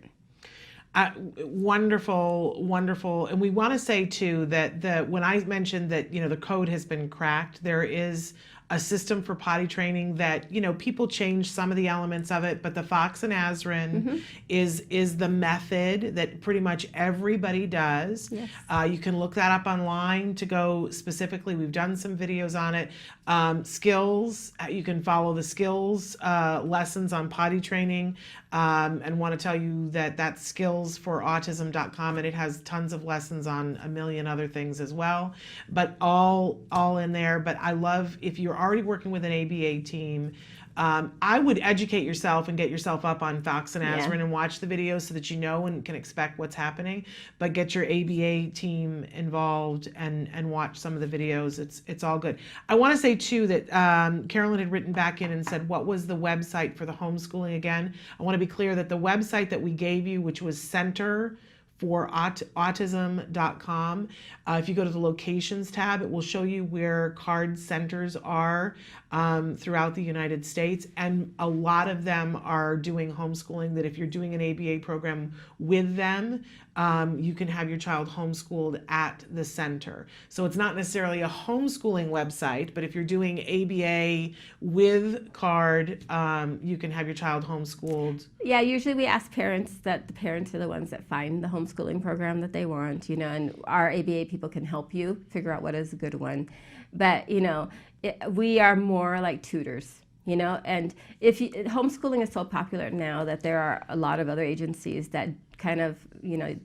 Wonderful. And we want to say too that when I mentioned that, the code has been cracked, there is a system for potty training that, people change some of the elements of it, but the Fox and Azrin is the method that pretty much everybody does. Yes. You can look that up online to go specifically. We've done some videos on it. Skills, you can follow the skills lessons on potty training, and want to tell you that that's skillsforautism.com, and it has tons of lessons on a million other things as well, but all in there. But I love, if you're already working with an ABA team, I would educate yourself and get yourself up on Fox and Azrin and watch the videos so that you know and can expect what's happening. But get your ABA team involved and watch some of the videos. It's all good. I want to say too that Carolyn had written back in and said, what was the website for the homeschooling again? I want to be clear that the website that we gave you, which was centerforautism.com, if you go to the locations tab, it will show you where CARD centers are throughout the United States, and a lot of them are doing homeschooling, that if you're doing an ABA program with them, you can have your child homeschooled at the center. So it's not necessarily a homeschooling website, but if you're doing ABA with CARD, you can have your child homeschooled. Yeah, usually we ask parents that the parents are the ones that find the homeschooling program that they want, and our ABA people can help you figure out what is a good one. But, we are more like tutors. And homeschooling is so popular now that there are a lot of other agencies that kind of,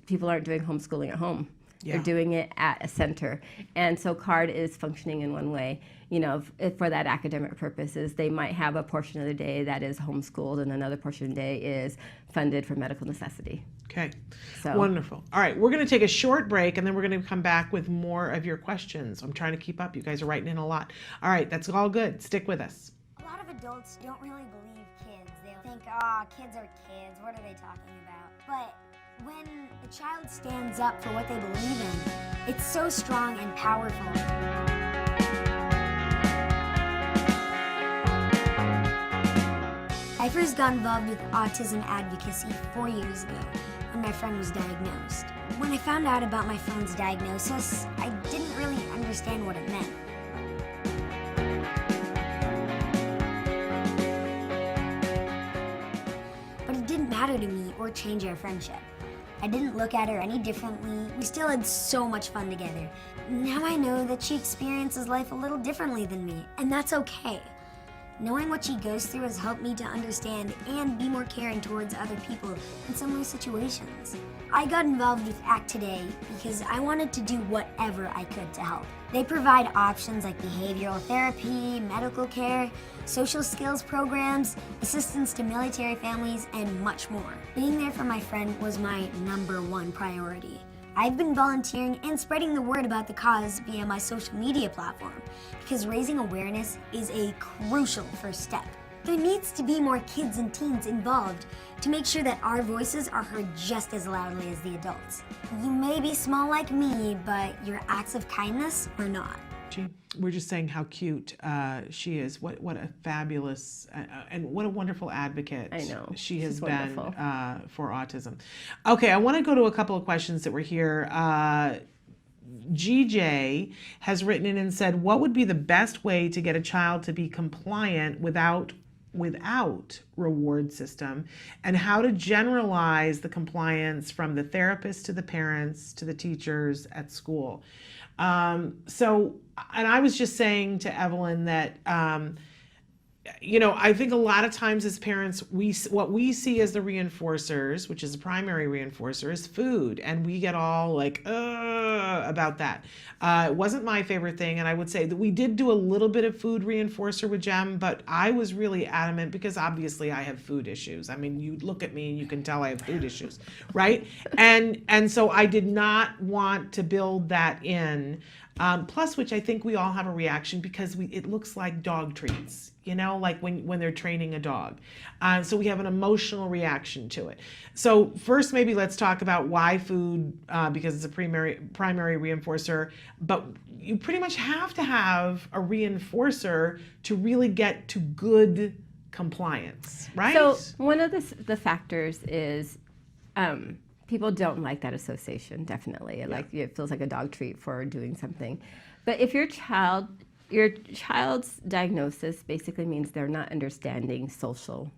people aren't doing homeschooling at home. They're doing it at a center. And so CARD is functioning in one way. For that academic purposes, they might have a portion of the day that is homeschooled and another portion of the day is funded for medical necessity. Okay, so wonderful. All right, we're going to take a short break and then we're going to come back with more of your questions. I'm trying to keep up. You guys are writing in a lot. All right, that's all good. Stick with us. A lot of adults don't really believe kids. They'll think, kids are kids. What are they talking about? But when a child stands up for what they believe in, it's so strong and powerful. I first got involved with autism advocacy 4 years ago when my friend was diagnosed. When I found out about my friend's diagnosis, I didn't really understand what it meant. But it didn't matter to me or change our friendship. I didn't look at her any differently. We still had so much fun together. Now I know that she experiences life a little differently than me, and that's okay. Knowing what she goes through has helped me to understand and be more caring towards other people in similar situations. I got involved with ACT Today because I wanted to do whatever I could to help. They provide options like behavioral therapy, medical care, social skills programs, assistance to military families, and much more. Being there for my friend was my #1 priority. I've been volunteering and spreading the word about the cause via my social media platform because raising awareness is a crucial first step. There needs to be more kids and teens involved to make sure that our voices are heard just as loudly as the adults. You may be small like me, but your acts of kindness are not. Archie? We're just saying how cute she is. What a fabulous and what a wonderful advocate I know. she has She's been wonderful. For autism. Okay, I want to go to a couple of questions that were here. GJ has written in and said, what would be the best way to get a child to be compliant without reward system, and how to generalize the compliance from the therapist to the parents to the teachers at school. So, and I was just saying to Evelyn that, I think a lot of times as parents, what we see as the reinforcers, which is a primary reinforcer, is food, and we get all like about that. It wasn't my favorite thing, and I would say that we did do a little bit of food reinforcer with Jem, but I was really adamant because obviously I have food issues. I mean, you look at me and you can tell I have food issues, right? And so I did not want to build that in. Plus, which I think we all have a reaction because it looks like dog treats, like when they're training a dog. So we have an emotional reaction to it. So first, maybe let's talk about why food, because it's a primary reinforcer, but you pretty much have to have a reinforcer to really get to good compliance, right? So one of the factors is people don't like that association, definitely. Yeah. Like it feels like a dog treat for doing something. But if your child's diagnosis basically means they're not understanding social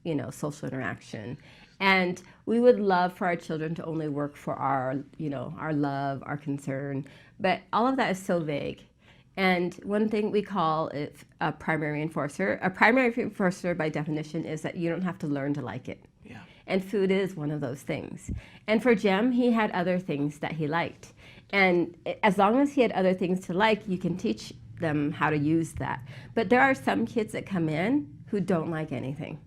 interaction. And we would love for our children to only work for our love, our concern, but all of that is so vague. And one thing we call it a primary reinforcer. A primary reinforcer by definition is that you don't have to learn to like it. Yeah. And food is one of those things. And for Jem, he had other things that he liked. And as long as he had other things to like, you can teach them how to use that. But there are some kids that come in who don't like anything.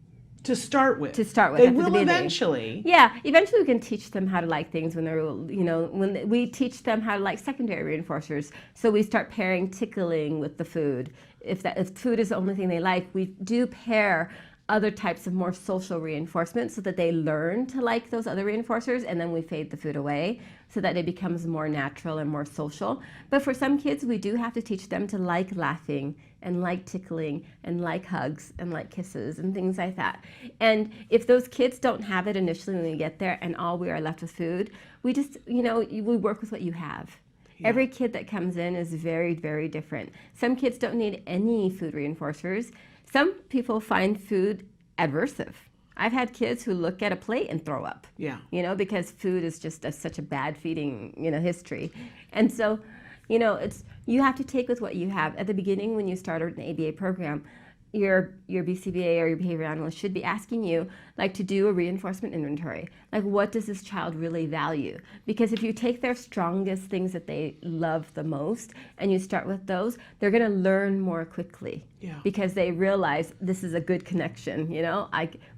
To start with. They They at the will beginning. eventually. Yeah, eventually we can teach them how to like things when they're, when we teach them how to like secondary reinforcers. So we start pairing tickling with the food. If food is the only thing they like, we do pair other types of more social reinforcement so that they learn to like those other reinforcers, and then we fade the food away so that it becomes more natural and more social. But for some kids, we do have to teach them to like laughing and like tickling and like hugs and like kisses and things like that. And if those kids don't have it initially when we get there and all we are left with food, we just, we work with what you have. Yeah. Every kid that comes in is very, very different. Some kids don't need any food reinforcers. Some people find food aversive. I've had kids who look at a plate and throw up. Yeah. Because food is just such a bad feeding, history. And so, you have to take with what you have. At the beginning, when you started an ABA program, your BCBA or your behavior analyst should be asking you to do a reinforcement inventory. What does this child really value? Because if you take their strongest things that they love the most and you start with those, they're going to learn more quickly. Yeah. Because they realize this is a good connection.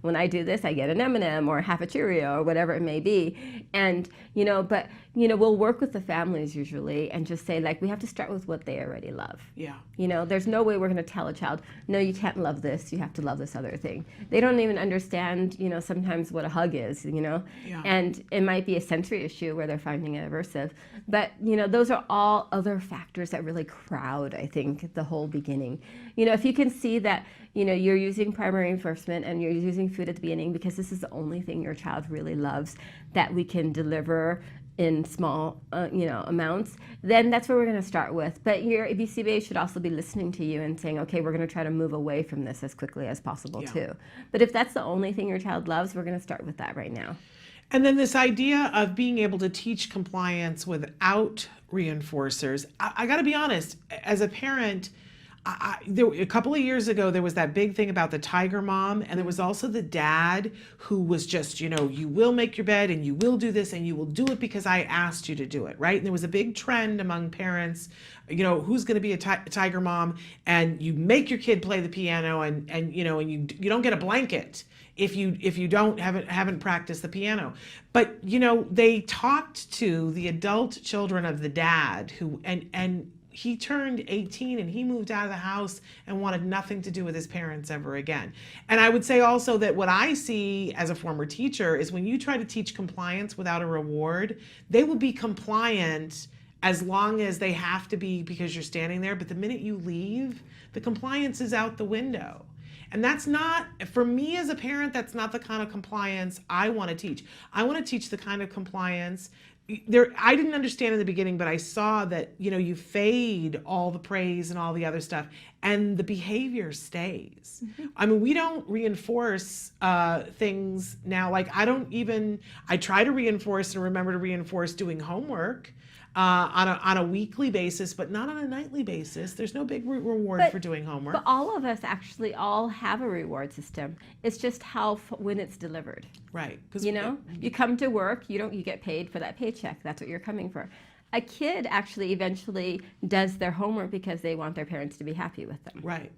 When I do this, I get an M&M or half a Cheerio or whatever it may be. And, but we'll work with the families usually and just say, we have to start with what they already love. Yeah. There's no way we're going to tell a child, no, you can't love this, you have to love this other thing. They don't even understand, sometimes what a hug is, Yeah. And it might be a sensory issue where they're finding it aversive. But, those are all other factors that really crowd, I think, the whole beginning. If you can see that, you're using primary reinforcement and you're using food at the beginning because this is the only thing your child really loves that we can deliver in small, amounts, then that's where we're going to start with. But your BCBA should also be listening to you and saying, okay, we're going to try to move away from this as quickly as possible too. But if that's the only thing your child loves, we're going to start with that right now. And then this idea of being able to teach compliance without reinforcers, I got to be honest, as a parent, a couple of years ago, there was that big thing about the tiger mom, and there was also the dad who was just, you will make your bed and you will do this and you will do it because I asked you to do it, right? And there was a big trend among parents, who's going to be a tiger mom, and you make your kid play the piano and you don't get a blanket if you haven't practiced the piano. But they talked to the adult children of the dad who and he turned 18 and he moved out of the house and wanted nothing to do with his parents ever again. And I would say also that what I see as a former teacher is when you try to teach compliance without a reward, they will be compliant as long as they have to be because you're standing there. But the minute you leave, the compliance is out the window. And that's not, for me as a parent, that's not the kind of compliance I want to teach. I want to teach the kind of compliance I didn't understand in the beginning, but I saw that, you fade all the praise and all the other stuff, and the behavior stays. Mm-hmm. I mean, we don't reinforce things now. Like, I try to reinforce and remember to reinforce doing homework on a weekly basis, but not on a nightly basis. There's no big reward for doing homework. But all of us actually all have a reward system. It's just when it's delivered. Right. You come to work, you get paid for that paycheck. That's what you're coming for. A kid actually eventually does their homework because they want their parents to be happy with them. Right.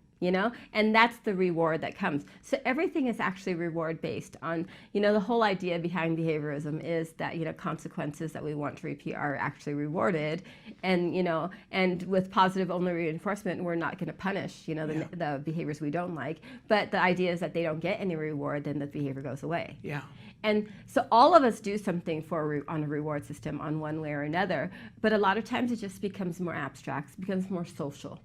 And that's the reward that comes. So everything is actually reward based on, the whole idea behind behaviorism is that, consequences that we want to repeat are actually rewarded. And, and with positive only reinforcement, we're not going to punish, the behaviors we don't like. But the idea is that they don't get any reward, then the behavior goes away. Yeah. And so all of us do something on a reward system on one way or another. But a lot of times it just becomes more abstract, it becomes more social.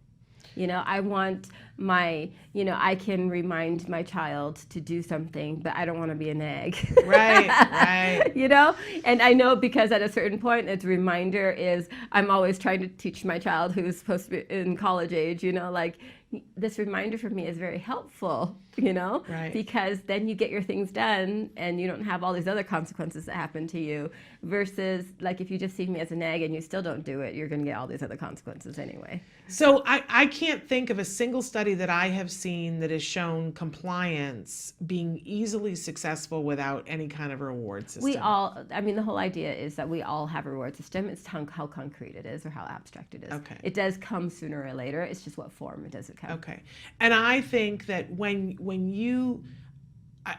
I want I can remind my child to do something, but I don't want to be a nag. Right, right. And I know because at a certain point, its reminder is I'm always trying to teach my child who's supposed to be in college age, this reminder for me is very helpful, right. Because then you get your things done and you don't have all these other consequences that happen to you versus like if you just see me as a nag and you still don't do it, you're going to get all these other consequences anyway. So I can't think of a single study that I have seen that has shown compliance being easily successful without any kind of reward system. The whole idea is that we all have a reward system. It's how concrete it is or how abstract it is. Okay. It does come sooner or later. It's just what form it does it come. Okay. And I think that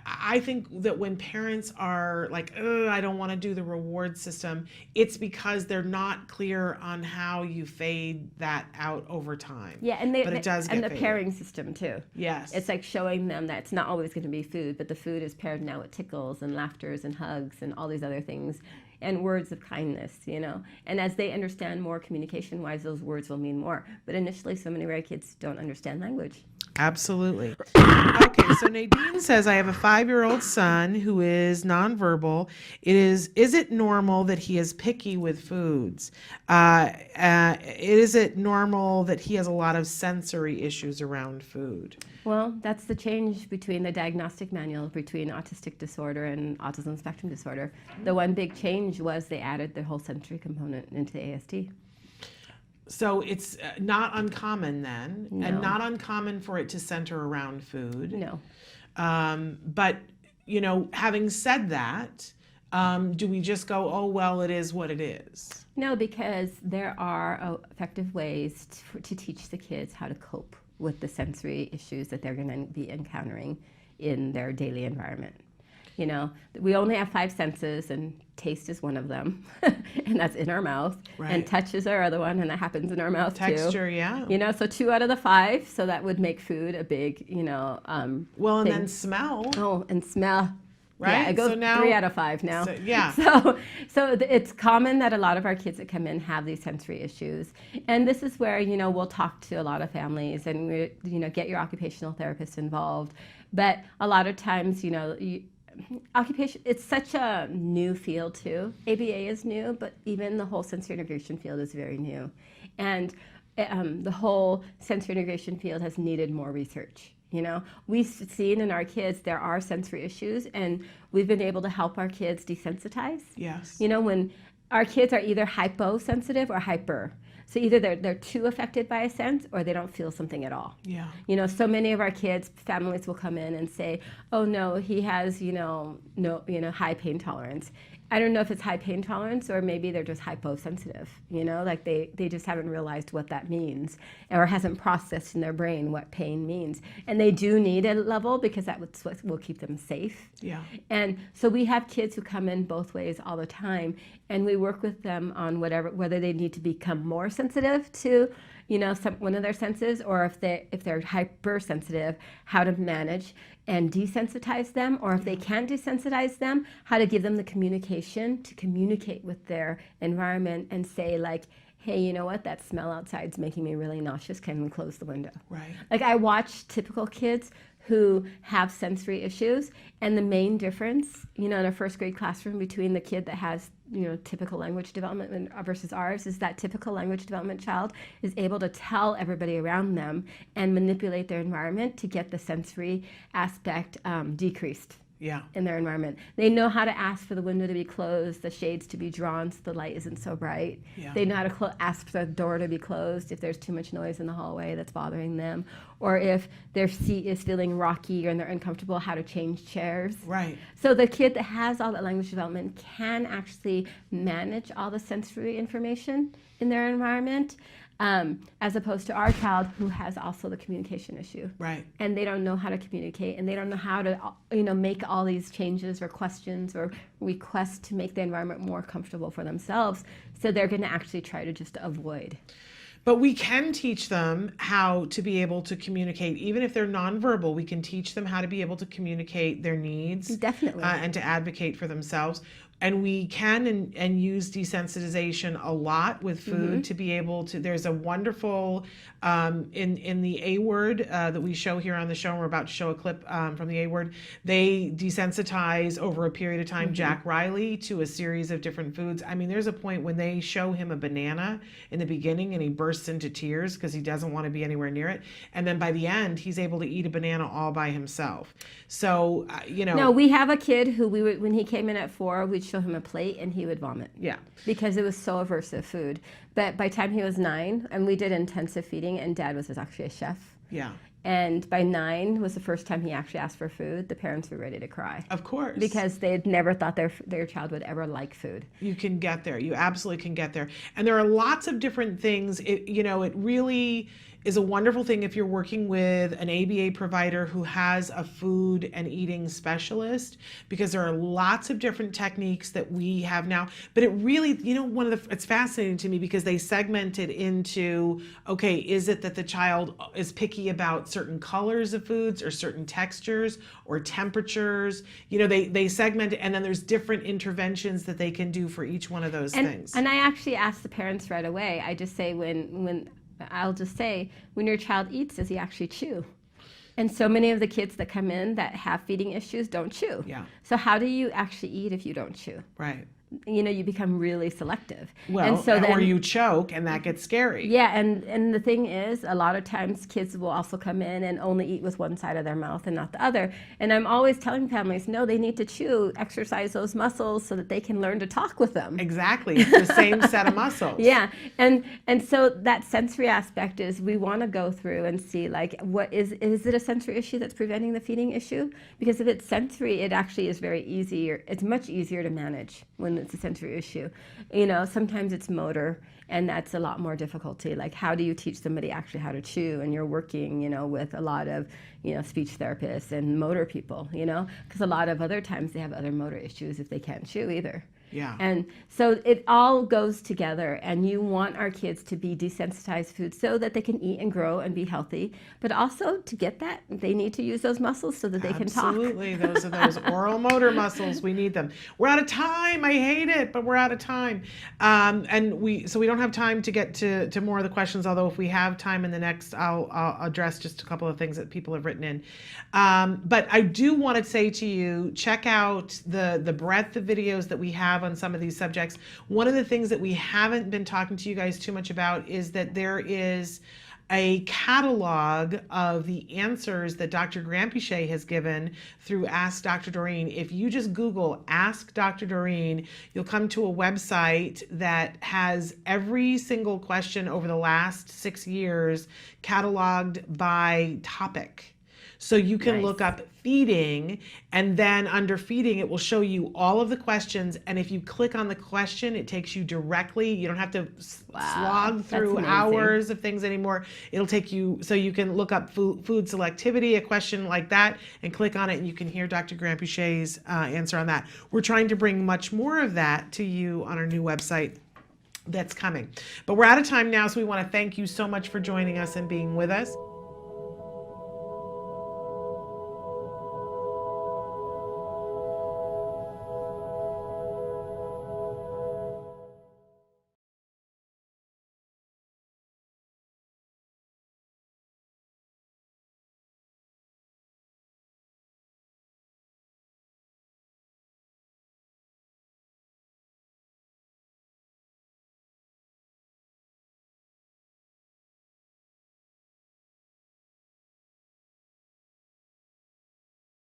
I think that when parents are like, I don't want to do the reward system, it's because they're not clear on how you fade that out over time. Yeah, but it does get and the faded. pairing system too. Yes. It's like showing them that it's not always going to be food, but the food is paired now with tickles and laughters and hugs and all these other things. And words of kindness, And as they understand more communication-wise, those words will mean more. But initially, so many of our kids don't understand language. Absolutely. Okay, so Nadine says, I have a 5-year-old son who is nonverbal. Is it normal that he is picky with foods? Is it normal that he has a lot of sensory issues around food? Well, that's the change between the diagnostic manual between autistic disorder and autism spectrum disorder. The one big change was they added the whole sensory component into the ASD. So it's not uncommon then, No. and not uncommon for it to center around food. No. But, having said that, do we just go, oh, well, it is what it is? No, because there are effective ways to teach the kids how to cope with the sensory issues that they're going to be encountering in their daily environment. We only have 5 senses, and taste is one of them, and that's in our mouth. Right. And touch is our other one, and that happens in our mouth too. Texture, yeah. So 2 out of the 5, so that would make food a big, well, and thing. then smell. Oh, and smell. Right. Yeah, it goes so now, 3 out of 5 now. So, yeah. So it's common that a lot of our kids that come in have these sensory issues, and this is where we'll talk to a lot of families and get your occupational therapist involved. But a lot of times, occupation, it's such a new field too. ABA is new, but even the whole sensory integration field is very new, and the whole sensory integration field has needed more research. We've seen in our kids there are sensory issues, and we've been able to help our kids desensitize. Yes. When our kids are either hyposensitive or hyper. So either they're too affected by a sense or they don't feel something at all. Yeah. So many of our kids, families will come in and say, oh no, he has, no, high pain tolerance. I don't know if it's high pain tolerance or maybe they're just hyposensitive, like they just haven't realized what that means or hasn't processed in their brain what pain means. And they do need a level because that's what will keep them safe. Yeah. And so we have kids who come in both ways all the time, and we work with them on whether they need to become more sensitive to one of their senses, or if they're hypersensitive, how to manage and desensitize them, or if they can't desensitize them, how to give them the communication to communicate with their environment and say like, hey, you know what, that smell outside's making me really nauseous, can we close the window? Right. Like, I watch typical kids who have sensory issues, and the main difference, you know, in a first grade classroom between the kid that has, you know, typical language development versus ours is that typical language development child is able to tell everybody around them and manipulate their environment to get the sensory aspect decreased. Yeah. In their environment. They know how to ask for the window to be closed, the shades to be drawn so the light isn't so bright. Yeah. They know how to ask for the door to be closed if there's too much noise in the hallway that's bothering them, or if their seat is feeling rocky and they're uncomfortable, how to change chairs. Right. So the kid that has all that language development can actually manage all the sensory information in their environment. As opposed to our child who has also the communication issue. Right. And they don't know how to communicate, and they don't know how to, you know, make all these changes or questions or requests to make the environment more comfortable for themselves. So they're going to actually try to just avoid. But we can teach them how to be able to communicate, even if they're nonverbal. We can teach them how to be able to communicate their needs. Definitely. And to advocate for themselves. And we can and use desensitization a lot with food to be able to. There's a wonderful in the A Word that we show here on the show. And we're about to show a clip from the A Word. They desensitize over a period of time Jack Riley to a series of different foods. I mean, there's a point when they show him a banana in the beginning and he bursts into tears because he doesn't want to be anywhere near it. And then by the end, he's able to eat a banana all by himself. So you know. No, we have a kid who we would, when he came in at 4, we'd show him a plate and he would vomit. Yeah. Because it was so aversive food. But by the time he was 9, and we did intensive feeding, and Dad was actually a chef. Yeah. And by 9 was the first time he actually asked for food. The parents were ready to cry. Of course. Because they had never thought their child would ever like food. You can get there. You absolutely can get there. And there are lots of different things. It really is a wonderful thing if you're working with an ABA provider who has a food and eating specialist, because there are lots of different techniques that we have now. But it really, it's fascinating to me because they segment it into, okay, is it that the child is picky about certain colors of foods or certain textures or temperatures? They segment it, and then there's different interventions that they can do for each one of those things. And I actually ask the parents right away. I just say I'll just say, when your child eats, does he actually chew? And so many of the kids that come in that have feeding issues don't chew. Yeah. So how do you actually eat if you don't chew? Right. You become really selective. Well, and so then, or you choke, and that gets scary. Yeah, and the thing is, a lot of times kids will also come in and only eat with one side of their mouth and not the other. And I'm always telling families, no, they need to chew, exercise those muscles so that they can learn to talk with them. Exactly, it's the same set of muscles. Yeah, and so that sensory aspect is we want to go through and see, like, what is it a sensory issue that's preventing the feeding issue? Because if it's sensory, it actually is very easy, it's much easier to manage when it's a sensory issue. Sometimes it's motor, and that's a lot more difficulty. Like, how do you teach somebody actually how to chew? And you're working, with a lot of, speech therapists and motor people, because a lot of other times they have other motor issues if they can't chew either. Yeah. And so it all goes together, and you want our kids to be desensitized food so that they can eat and grow and be healthy. But also, to get that, they need to use those muscles so that they can talk. Absolutely. Those are those oral motor muscles. We need them. We're out of time. I hate it, but we're out of time. And we don't have time to get to more of the questions, although if we have time in the next, I'll address just a couple of things that people have written in. But I do want to say to you, check out the breadth of videos that we have on some of these subjects. One of the things that we haven't been talking to you guys too much about is that there is a catalog of the answers that Dr. Grampiche has given through Ask Dr. Doreen. If you just Google Ask Dr. Doreen, you'll come to a website that has every single question over the last 6 years cataloged by topic. So you can look up feeding, and then under feeding, it will show you all of the questions. And if you click on the question, it takes you directly. You don't have to slog through hours of things anymore. It'll take you, so you can look up food selectivity, a question like that, and click on it, and you can hear Dr. Grampiche's answer on that. We're trying to bring much more of that to you on our new website that's coming. But we're out of time now, so we want to thank you so much for joining us and being with us.